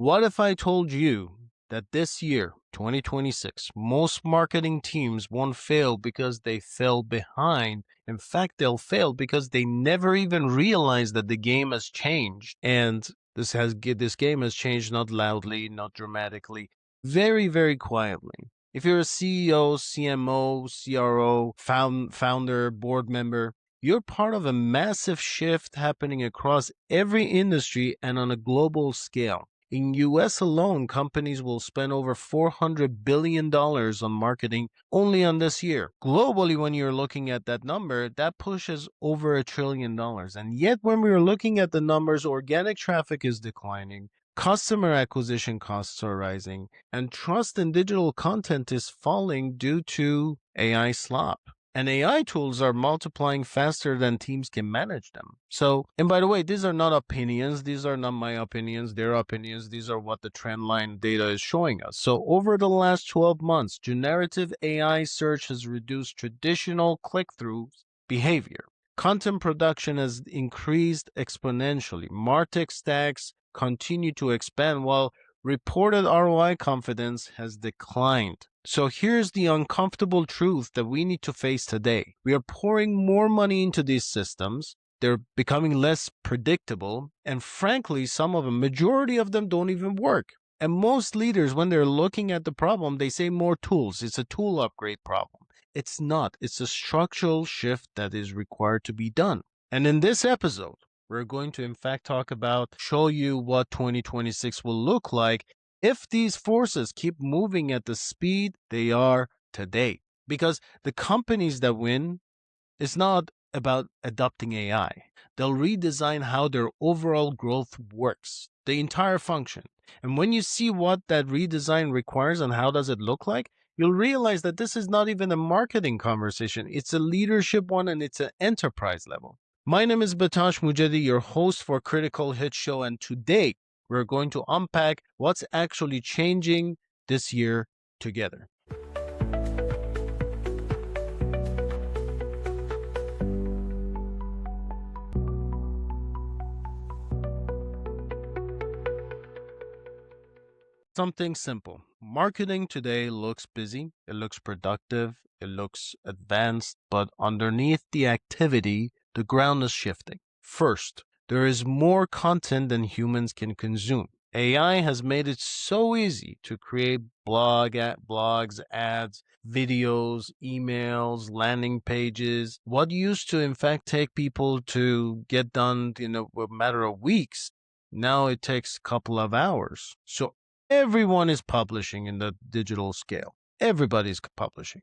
What if I told you that this year, 2026, most marketing teams won't fail because they fell behind? In fact, they'll fail because they never even realized that the game has changed. And this game has changed not loudly, not dramatically, very, very quietly. If you're a CEO, CMO, CRO, founder, board member, you're part of a massive shift happening across every industry and on a global scale. In US alone, companies will spend over $400 billion on marketing only on this year. Globally, when you're looking at that number, that pushes over $1 trillion. And yet, when we're looking at the numbers, organic traffic is declining, customer acquisition costs are rising, and trust in digital content is falling due to AI slop. And AI tools are multiplying faster than teams can manage them. So, and by the way, these are not opinions. These are not my opinions, their opinions. These are what the trend line data is showing us. So, over the last 12 months, generative AI search has reduced traditional click through behavior. Content production has increased exponentially. MarTech stacks continue to expand while reported ROI confidence has declined. So here's the uncomfortable truth that we need to face today. We are pouring more money into these systems. They're becoming less predictable. And frankly, majority of them don't even work. And most leaders, when they're looking at the problem, they say more tools. It's a tool upgrade problem. It's not. It's a structural shift that is required to be done. And in this episode, we're going to, in fact, show you what 2026 will look like if these forces keep moving at the speed they are today. Because the companies that win is not about adopting AI. They'll redesign how their overall growth works, the entire function. And when you see what that redesign requires and how does it look like, you'll realize that this is not even a marketing conversation. It's a leadership one and it's an enterprise level. My name is Batash Mujedi, your host for Critical Hit Show, and today we're going to unpack what's actually changing this year together. Something simple. Marketing today looks busy, it looks productive, it looks advanced, but underneath the activity, the ground is shifting. First, there is more content than humans can consume. AI has made it so easy to create blogs, ads, videos, emails, landing pages. What used to, in fact, take people to get done in a matter of weeks, now it takes a couple of hours. So everyone is publishing in the digital scale. Everybody's publishing.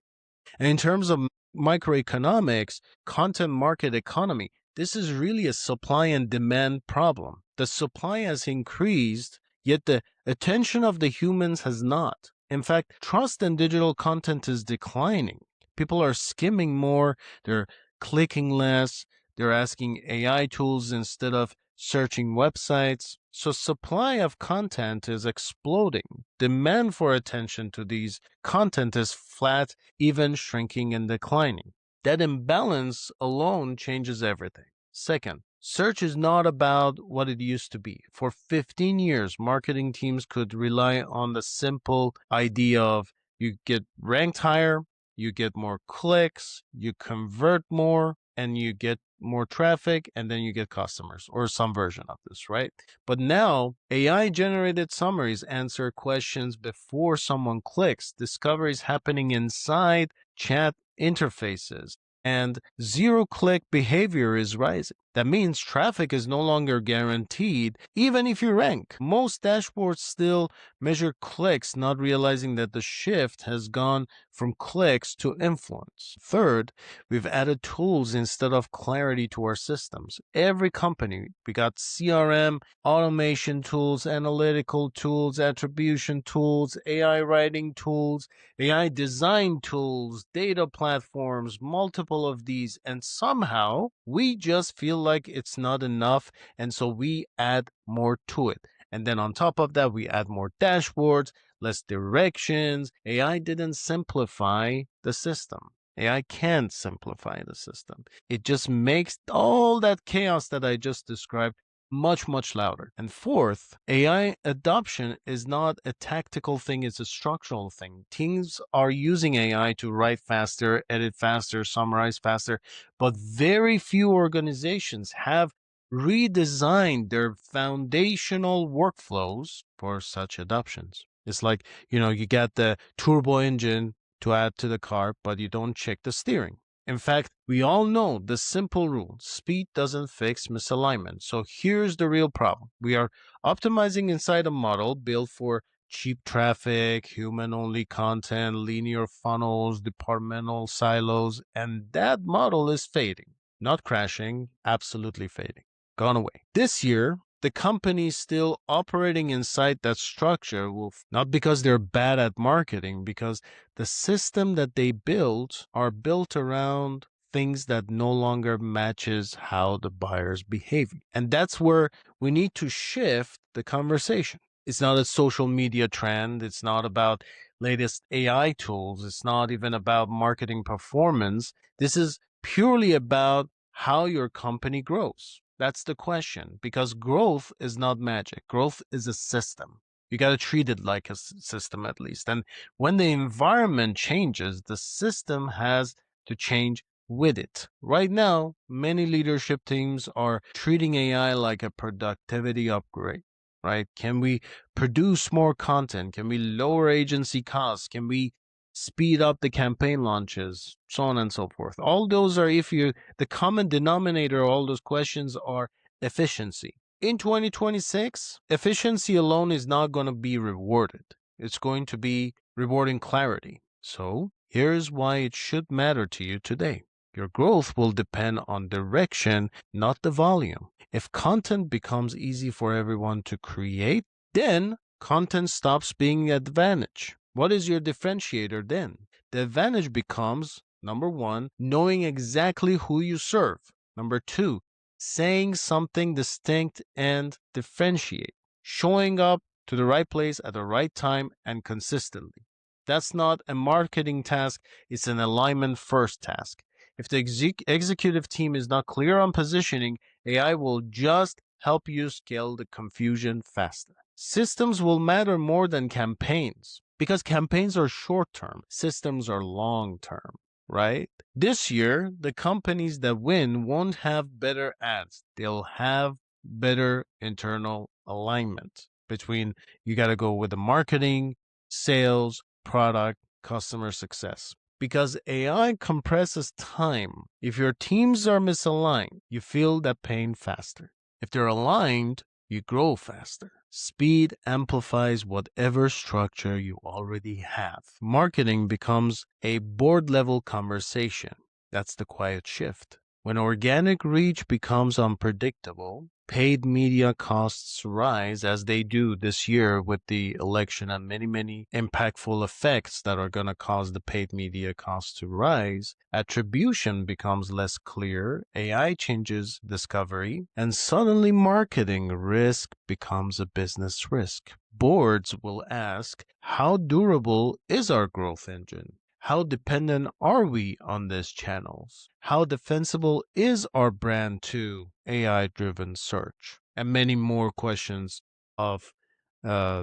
And in terms of microeconomics, content market economy, this is really a supply and demand problem. The supply has increased, yet the attention of the humans has not. In fact, trust in digital content is declining. People are skimming more, they're clicking less, they're asking AI tools instead of searching websites. So supply of content is exploding. Demand for attention to these content is flat, even shrinking and declining. That imbalance alone changes everything. Second, search is not about what it used to be. For 15 years, marketing teams could rely on the simple idea of you get ranked higher, you get more clicks, you convert more, and you get more traffic, and then you get customers or some version of this, right? But now AI generated summaries answer questions before someone clicks. Discovery is happening inside chat interfaces, and zero click behavior is rising. That means traffic is no longer guaranteed, even if you rank. Most dashboards still measure clicks, not realizing that the shift has gone from clicks to influence. Third, we've added tools instead of clarity to our systems. Every company, we got CRM, automation tools, analytical tools, attribution tools, AI writing tools, AI design tools, data platforms, multiple of these, and somehow we just feel like it's not enough, and so we add more to it. And then on top of that, we add more dashboards, less directions. AI didn't simplify the system. AI can't simplify the system. It just makes all that chaos that I just described much, much louder. And fourth, AI adoption is not a tactical thing, it's a structural thing. Teams are using AI to write faster, edit faster, summarize faster, but very few organizations have redesigned their foundational workflows for such adoptions. It's like, you got the turbo engine to add to the car, but you don't check the steering. In fact, we all know the simple rule: speed doesn't fix misalignment. So here's the real problem. We are optimizing inside a model built for cheap traffic, human only content, linear funnels, departmental silos, and that model is fading. Not crashing, absolutely fading. Gone away. This year, the company still operating inside that structure will not because they're bad at marketing, because the system that they built are built around things that no longer matches how the buyers behave. And that's where we need to shift the conversation. It's not a social media trend. It's not about latest AI tools. It's not even about marketing performance. This is purely about how your company grows. That's the question, because growth is not magic. Growth is a system. You got to treat it like a system at least. And when the environment changes, the system has to change with it. Right now, many leadership teams are treating AI like a productivity upgrade, right? Can we produce more content? Can we lower agency costs? Can we speed up the campaign launches, so on and so forth? All those are, the common denominator, all those questions are efficiency. In 2026, efficiency alone is not going to be rewarded. It's going to be rewarding clarity. So here's why it should matter to you today. Your growth will depend on direction, not the volume. If content becomes easy for everyone to create, then content stops being an advantage. What is your differentiator then? The advantage becomes, number one, knowing exactly who you serve. Number two, saying something distinct and differentiate. Showing up to the right place at the right time and consistently. That's not a marketing task, it's an alignment first task. If the executive team is not clear on positioning, AI will just help you scale the confusion faster. Systems will matter more than campaigns because campaigns are short term, systems are long term, right? This year, the companies that win won't have better ads, they'll have better internal alignment between you got to go with the marketing, sales, product, customer success. Because AI compresses time. If your teams are misaligned, you feel that pain faster. If they're aligned, you grow faster. Speed amplifies whatever structure you already have. Marketing becomes a board level conversation. That's the quiet shift. When organic reach becomes unpredictable, paid media costs rise as they do this year with the election and many, many impactful effects that are going to cause the paid media costs to rise. Attribution becomes less clear, AI changes discovery, and suddenly marketing risk becomes a business risk. Boards will ask, how durable is our growth engine? How dependent are we on these channels? How defensible is our brand to AI-driven search? And many more questions of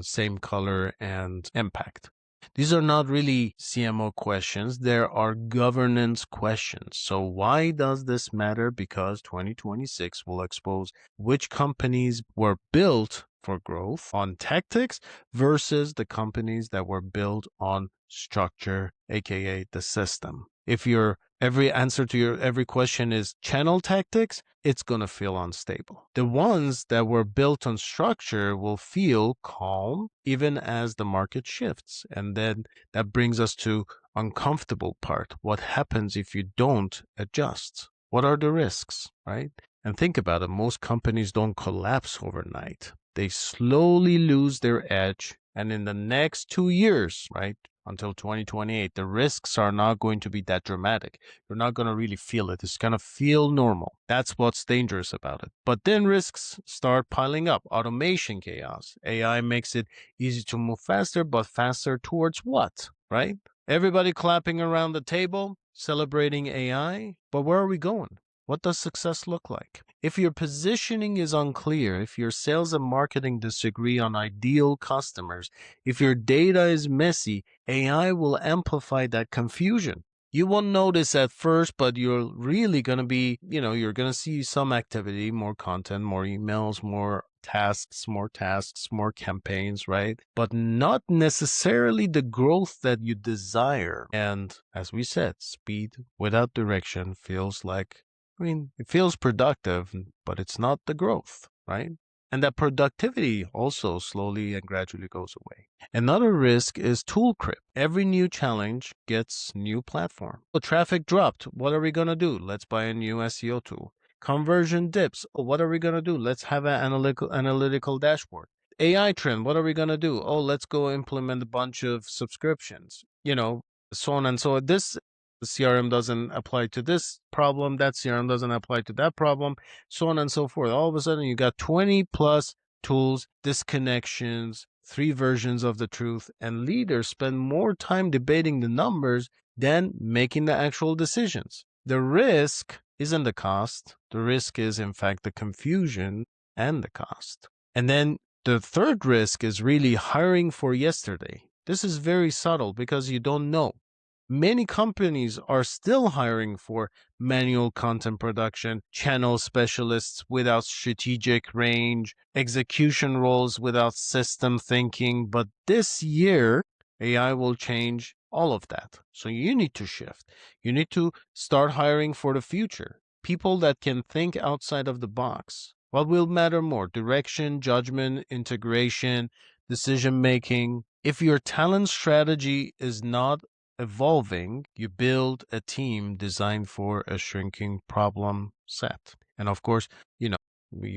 same color and impact. These are not really CMO questions, there are governance questions. So why does this matter? Because 2026 will expose which companies were built for growth on tactics versus the companies that were built on structure, aka the system. If your every answer to your every question is channel tactics, it's going to feel unstable. The ones that were built on structure will feel calm even as the market shifts. And then that brings us to uncomfortable part. What happens if you don't adjust? What are the risks, right? And think about it. Most companies don't collapse overnight. They slowly lose their edge. And in the next 2 years, right, until 2028, the risks are not going to be that dramatic. You're not going to really feel it. It's going to feel normal. That's what's dangerous about it. But then risks start piling up. Automation chaos. AI makes it easy to move faster, but faster towards what, right? Everybody clapping around the table, celebrating AI. But where are we going? What does success look like? If your positioning is unclear, if your sales and marketing disagree on ideal customers, if your data is messy, AI will amplify that confusion. You won't notice at first, but you're really going to be, you're going to see some activity, more content, more emails, more tasks, more campaigns, right? But not necessarily the growth that you desire. And as we said, speed without direction feels like, it feels productive, but it's not the growth, right? And that productivity also slowly and gradually goes away. Another risk is tool creep. Every new challenge gets new platform. Oh, traffic dropped. What are we going to do? Let's buy a new SEO tool. Conversion dips. Oh, what are we going to do? Let's have an analytical dashboard. AI trend. What are we going to do? Oh, let's go implement a bunch of subscriptions, so on and so on. This CRM doesn't apply to this problem. That CRM doesn't apply to that problem, so on and so forth. All of a sudden, you got 20 plus tools, disconnections, 3 versions of the truth, and leaders spend more time debating the numbers than making the actual decisions. The risk isn't the cost. The risk is, in fact, the confusion and the cost. And then the third risk is really hiring for yesterday. This is very subtle because you don't know. Many companies are still hiring for manual content production, channel specialists without strategic range, execution roles without system thinking. But this year, AI will change all of that. So you need to shift. You need to start hiring for the future. People that can think outside of the box. What will matter more? Direction, judgment, integration, decision making. If your talent strategy is not evolving, you build a team designed for a shrinking problem set. And of course, you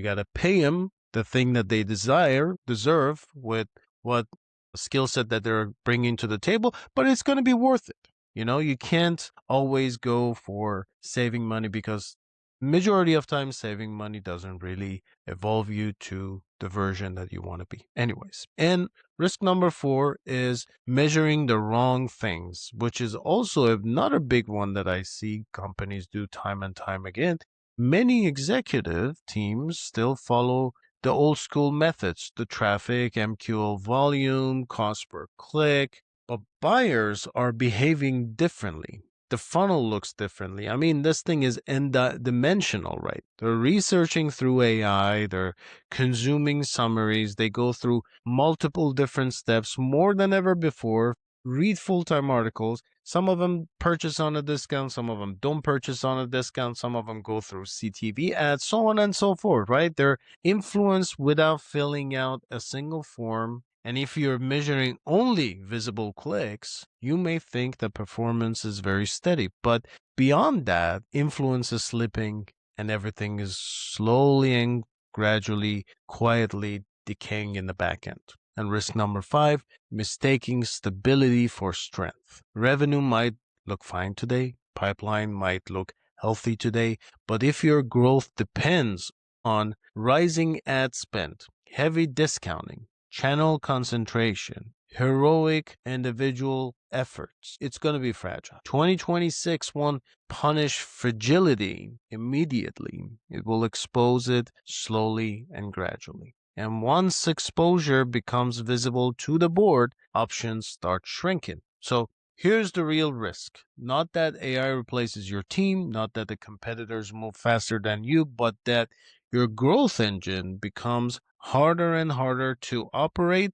got to pay them the thing that they deserve with what skill set that they're bringing to the table, but it's going to be worth it. You can't always go for saving money because majority of times saving money doesn't really evolve you to the version that you want to be anyways. And risk number 4 is measuring the wrong things, which is also another big one that I see companies do time and time again. Many executive teams still follow the old school methods, the traffic, MQL volume, cost per click, but buyers are behaving differently. The funnel looks differently. This thing is dimensional, right? They're researching through AI, they're consuming summaries, they go through multiple different steps more than ever before, read full-time articles. Some of them purchase on a discount, some of them don't purchase on a discount, some of them go through CTV ads, so on and so forth, right? They're influenced without filling out a single form. And if you're measuring only visible clicks, you may think the performance is very steady. But beyond that, influence is slipping and everything is slowly and gradually, quietly decaying in the back end. And risk number 5, mistaking stability for strength. Revenue might look fine today, pipeline might look healthy today, but if your growth depends on rising ad spend, heavy discounting, channel concentration, heroic individual efforts, it's going to be fragile. 2026 won't punish fragility immediately. It will expose it slowly and gradually. And once exposure becomes visible to the board, options start shrinking. So here's the real risk. Not that AI replaces your team, not that the competitors move faster than you, but that your growth engine becomes harder and harder to operate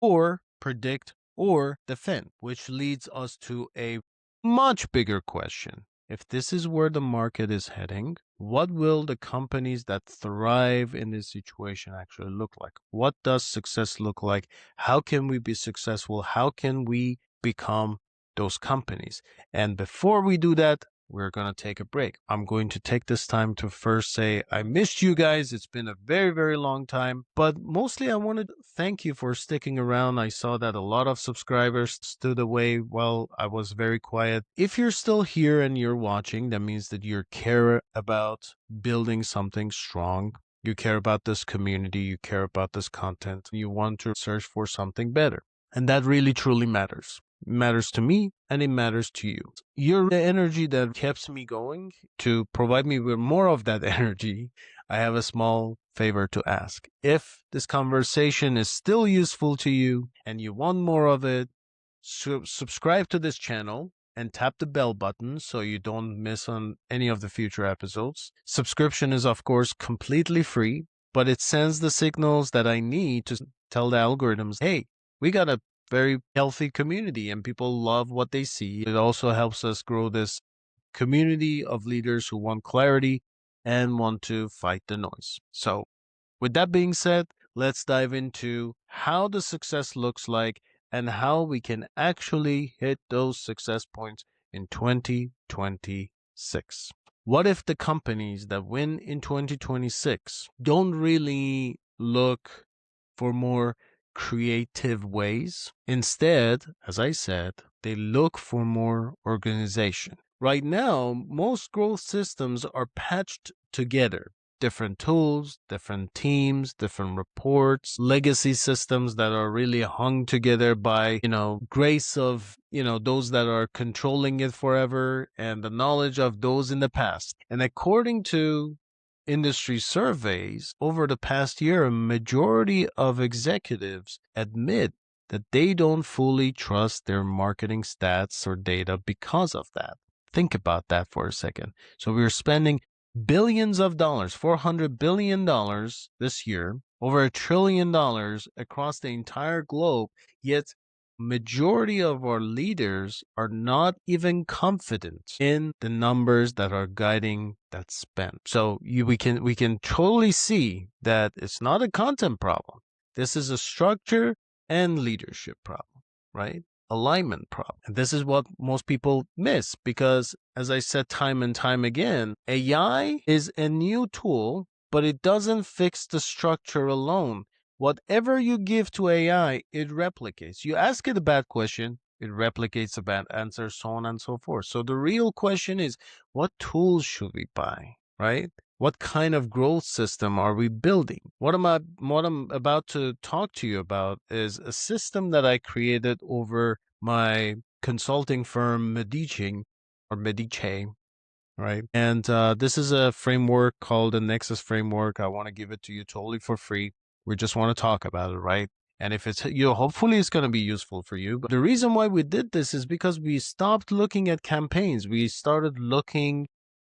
or predict or defend, which leads us to a much bigger question. If this is where the market is heading, what will the companies that thrive in this situation actually look like? What does success look like? How can we be successful? How can we become those companies? And before we do that, we're going to take a break. I'm going to take this time to first say I missed you guys. It's been a very, very long time, but mostly I wanted to thank you for sticking around. I saw that a lot of subscribers stood away while I was very quiet. If you're still here and you're watching, that means that you care about building something strong. You care about this community. You care about this content. You want to search for something better. And that really, truly matters. It matters to me and it matters to you. You're the energy that keeps me going. To provide me with more of that energy, I have a small favor to ask. If this conversation is still useful to you and you want more of it, subscribe to this channel and tap the bell button so you don't miss on any of the future episodes. Subscription is of course completely free, but it sends the signals that I need to tell the algorithms, hey, we got a very healthy community and people love what they see. It also helps us grow this community of leaders who want clarity and want to fight the noise. So, with that being said, let's dive into how the success looks like and how we can actually hit those success points in 2026. What if the companies that win in 2026 don't really look for more creative ways? Instead, as I said, they look for more organization. Right now, most growth systems are patched together. Different tools, different teams, different reports, legacy systems that are really hung together by, grace of, those that are controlling it forever and the knowledge of those in the past. And according to industry surveys over the past year, a majority of executives admit that they don't fully trust their marketing stats or data because of that. Think about that for a second. So we're spending billions of dollars, $400 billion this year, over $1 trillion across the entire globe, yet majority of our leaders are not even confident in the numbers that are guiding that spend. So we can totally see that it's not a content problem. This is a structure and leadership problem, right? Alignment problem. And this is what most people miss because, as I said time and time again, AI is a new tool, but it doesn't fix the structure alone. Whatever you give to AI, it replicates. You ask it a bad question, it replicates a bad answer, so on and so forth. So the real question is, what tools should we buy, right? What kind of growth system are we building? What I'm about to talk to you about is a system that I created over my consulting firm, MEDYCHE, right? And this is a framework called the Nexus Framework. I want to give it to you totally for free. We just want to talk about it, right? And if it's hopefully it's going to be useful for you. But the reason why we did this is because we stopped looking at campaigns. We started looking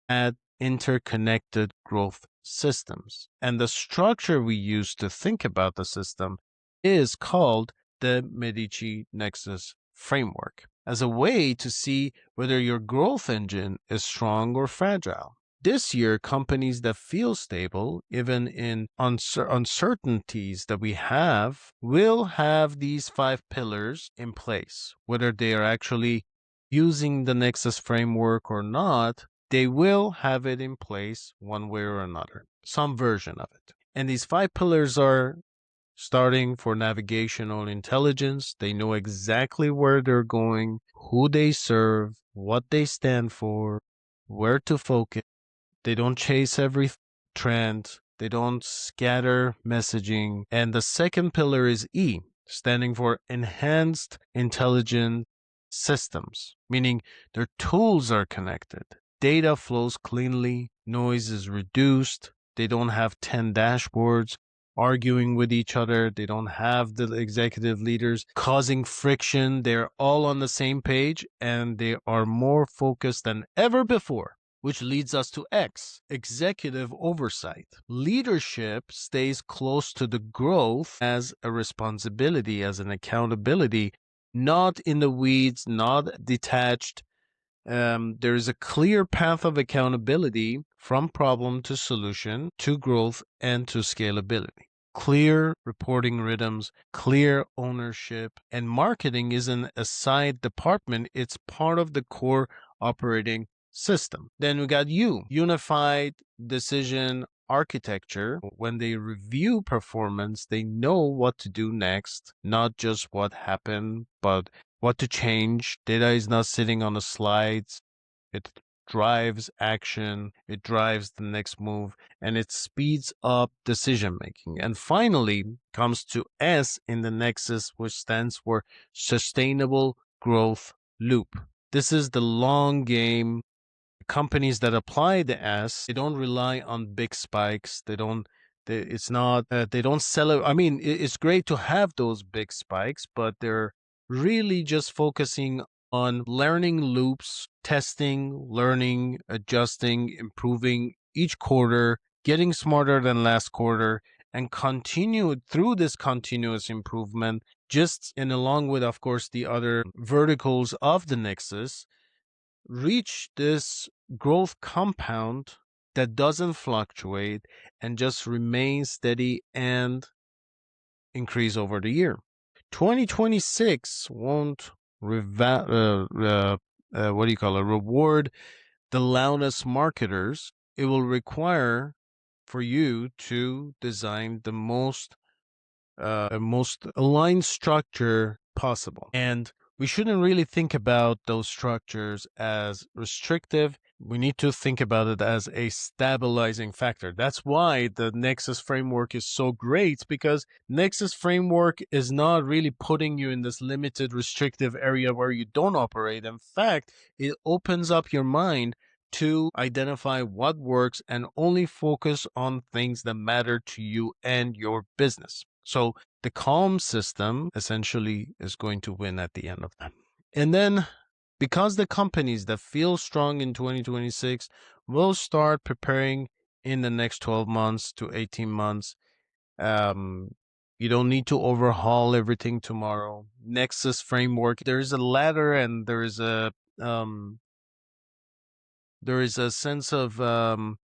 at interconnected growth systems. And the structure we use to think about the system is called the MEDYCHE Nexus Framework as a way to see whether your growth engine is strong or fragile. This year, companies that feel stable, even in uncertainties that we have, will have these 5 pillars in place. Whether they are actually using the Nexus framework or not, they will have it in place one way or another, some version of it. And these 5 pillars are starting for navigational intelligence. They know exactly where they're going, who they serve, what they stand for, where to focus. They don't chase every trend. They don't scatter messaging. And the second pillar is E, standing for enhanced intelligent systems, meaning their tools are connected. Data flows cleanly, noise is reduced. They don't have 10 dashboards arguing with each other. They don't have the executive leaders causing friction. They're all on the same page and they are more focused than ever before, which leads us to X, executive oversight. Leadership stays close to the growth as a responsibility, as an accountability, not in the weeds, not detached. There is a clear path of accountability from problem to solution, to growth, and to scalability. Clear reporting rhythms, clear ownership, and marketing isn't a side department, it's part of the core operating system. Then we got unified decision architecture. When they review performance, they know what to do next, not just what happened, but what to change. Data is not sitting on the slides. It drives action, it drives the next move, and it speeds up decision making. And finally comes to S in the Nexus, which stands for sustainable growth loop. This is the long game Companies that apply the S, they don't rely on big spikes. They don't. It's not. They don't sell it. I mean, it's great to have those big spikes, but they're really just focusing on learning loops, testing, learning, adjusting, improving each quarter, getting smarter than last quarter, and continue through this continuous improvement. Just and along with, of course, the other verticals of the Nexus, reach this growth compound that doesn't fluctuate and just remains steady and increase over the year. 2026 won't reward the loudest marketers. It will require for you to design the most aligned structure possible. And we shouldn't really think about those structures as restrictive. We need to think about it as a stabilizing factor. That's why the Nexus framework is so great, because Nexus framework is not really putting you in this limited, restrictive area where you don't operate. In fact, it opens up your mind to identify what works and only focus on things that matter to you and your business. So the calm system essentially is going to win at the end of that. And then, because the companies that feel strong in 2026 will start preparing in the next 12 months to 18 months, you don't need to overhaul everything tomorrow. Nexus framework, there is a ladder and there is a sense of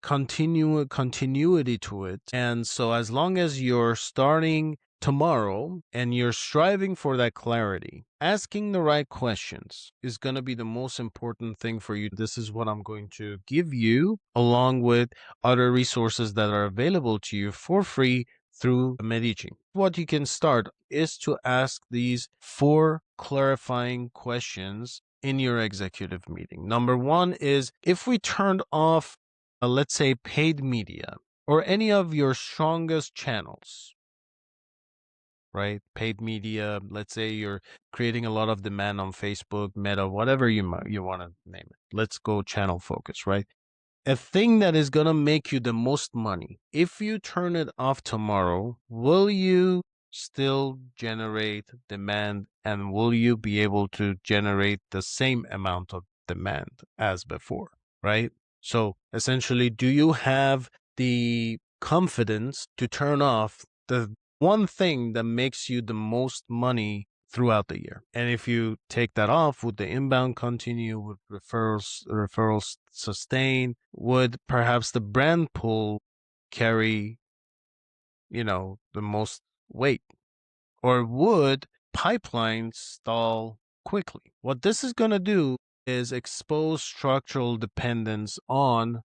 continuity to it. And so as long as you're starting tomorrow and you're striving for that clarity, asking the right questions is going to be the most important thing for you. This is what I'm going to give you, along with other resources that are available to you for free through MEDYCHE. What you can start is to ask these 4 clarifying questions in your executive meeting. Number 1 is, if we turned off, let's say, paid media or any of your strongest channels, right? Paid media, let's say you're creating a lot of demand on Facebook, Meta, whatever you want to name it. Let's go channel focus, right? A thing that is going to make you the most money. If you turn it off tomorrow, will you still generate demand, and will you be able to generate the same amount of demand as before, right? So essentially, do you have the confidence to turn off the one thing that makes you the most money throughout the year? And if you take that off, would the inbound continue? Would referrals sustain? Would perhaps the brand pull carry, the most weight? Or would pipelines stall quickly? What this is going to do is expose structural dependence on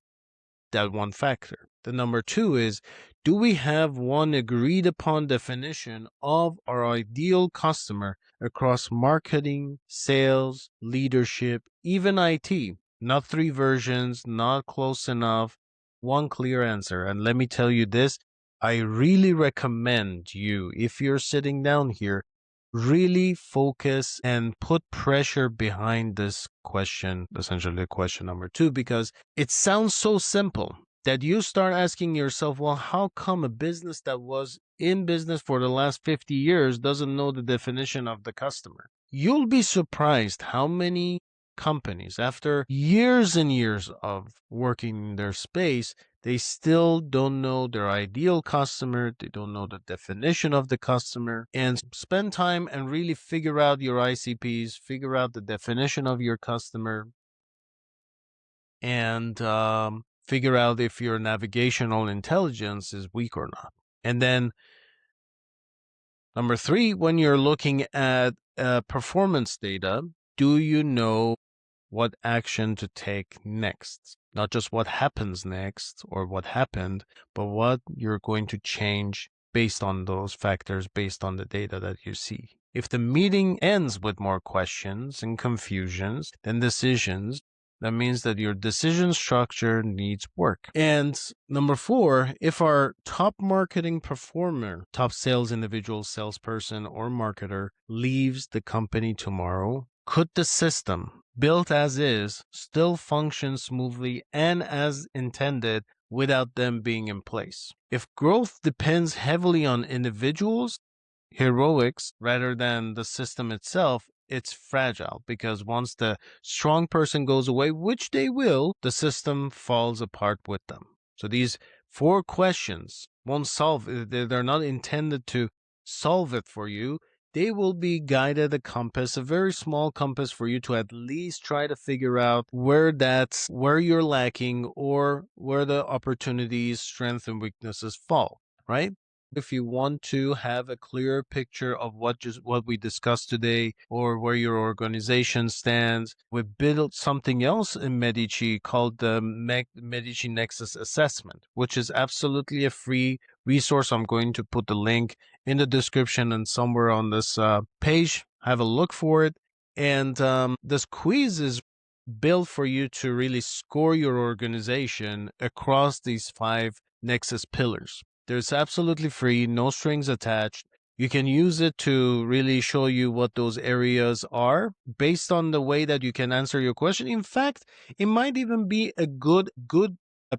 that one factor. The number 2 is, do we have one agreed upon definition of our ideal customer across marketing, sales, leadership, even IT? Not 3 versions, not close enough, one clear answer. And let me tell you this, I really recommend you, if you're sitting down here, really focus and put pressure behind this question, essentially question number 2, because it sounds so simple that you start asking yourself, well, how come a business that was in business for the last 50 years doesn't know the definition of the customer? You'll be surprised how many companies, after years and years of working in their space, they still don't know their ideal customer. They don't know the definition of the customer. And spend time and really figure out your ICPs, figure out the definition of your customer, and figure out if your navigational intelligence is weak or not. And then number 3, when you're looking at performance data, do you know what action to take next? Not just what happens next or what happened, but what you're going to change based on those factors, based on the data that you see. If the meeting ends with more questions and confusions than decisions, that means that your decision structure needs work. And number 4, if our top marketing performer, top sales individual, salesperson, or marketer leaves the company tomorrow, Could the system, built as is, still function smoothly and as intended without them being in place? If growth depends heavily on individuals, heroics, rather than the system itself, it's fragile because once the strong person goes away, which they will, the system falls apart with them. So these 4 questions won't solve it. They're not intended to solve it for you. They will be guided a compass, a very small compass for you to at least try to figure out where you're lacking or where the opportunities, strengths, and weaknesses fall, right? If you want to have a clearer picture of what we discussed today or where your organization stands, we built something else in Medici called the Medici Nexus Assessment, which is absolutely a free resource. I'm going to put the link in the description and somewhere on this page. Have a look for it. And this quiz is built for you to really score your organization across these 5 Nexus pillars. There's absolutely free, no strings attached. You can use it to really show you what those areas are based on the way that you can answer your question. In fact, it might even be a good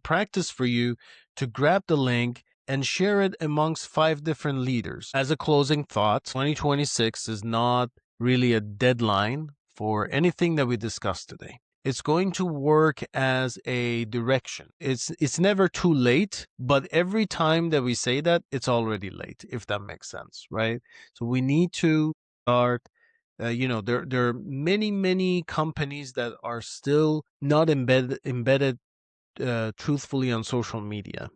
practice for you to grab the link and share it amongst 5 different leaders. As a closing thought, 2026 is not really a deadline for anything that we discussed today. It's going to work as a direction. It's never too late, but every time that we say that, it's already late, if that makes sense, right? So we need to start. There are many companies that are still not embedded truthfully on social media,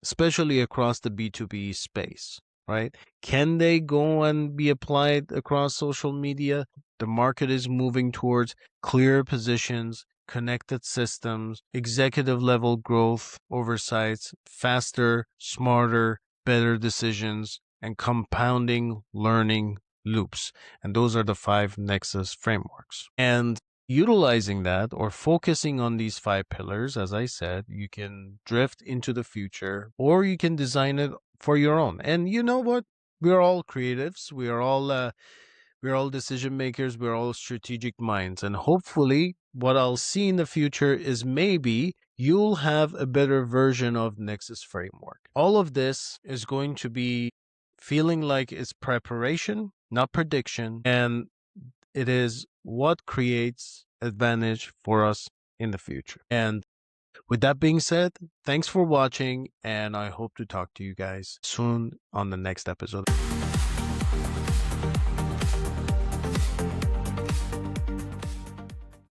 especially across the B2B space, right? Can they go and be applied across social media? The market is moving towards clear positions, connected systems, executive level growth oversights, faster, smarter, better decisions, and compounding learning loops. And those are the 5 Nexus frameworks. And utilizing that or focusing on these 5 pillars, as I said, you can drift into the future or you can design it for your own. And you know what? We're all creatives. We're all decision makers. We're all strategic minds. And hopefully what I'll see in the future is maybe you'll have a better version of Nexus Framework. All of this is going to be feeling like it's preparation, not prediction. And it is what creates advantage for us in the future. And with that being said, thanks for watching, and I hope to talk to you guys soon on the next episode.